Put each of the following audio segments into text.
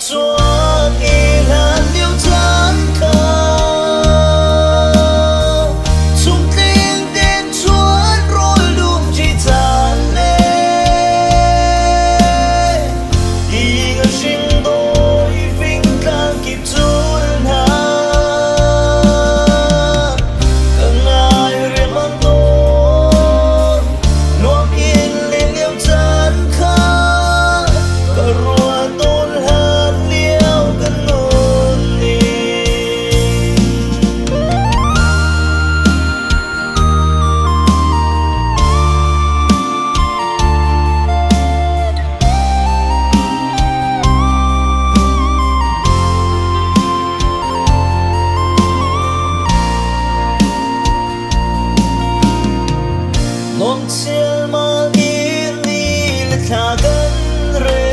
Chuông y là liêu chán khao chung tiếng đến chuốt rồi luôn chỉ tàn lệ y ngờ sinh đôi vinh càng kịp chuôn ha càng ai riêng mang tôn nuông yên lên liêu chán khao cả rùa tôn non c'è mai đi là thà gần re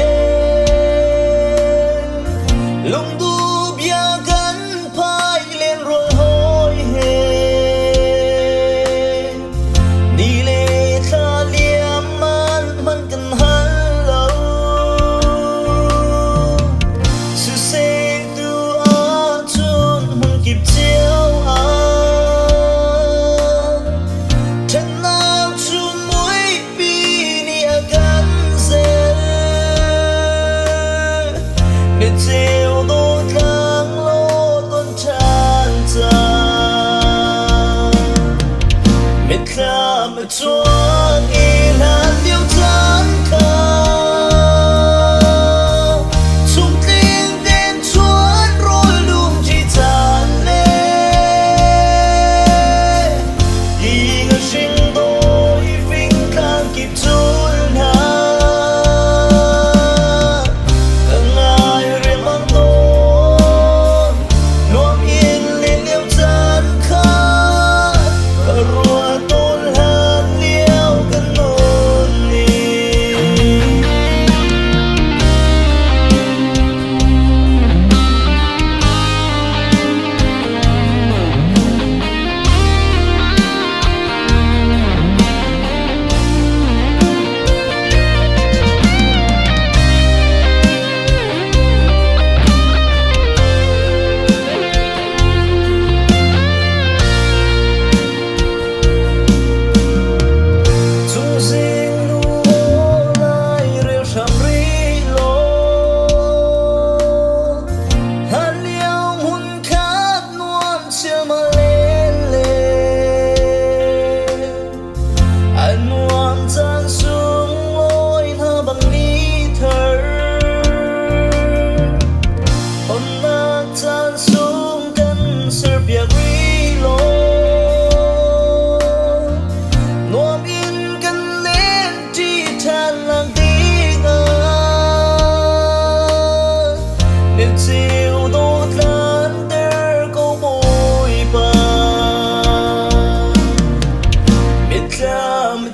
lòng du bia gần phai lên rồi hối hề đi lệ tha liam man cần hắn lâu sự say tu ở chốn không kịp chiếu chiều đôi tháng lô tuần tràn tràn mệt ra mà chuông y là liêu chán khao chung tiếng đến chuốt rồi luôn chỉ tàn lệ y ngờ sinh đôi vinh càng kịp chuôn ha chiều đôi tháng đer câu bồi bàn biết ra mà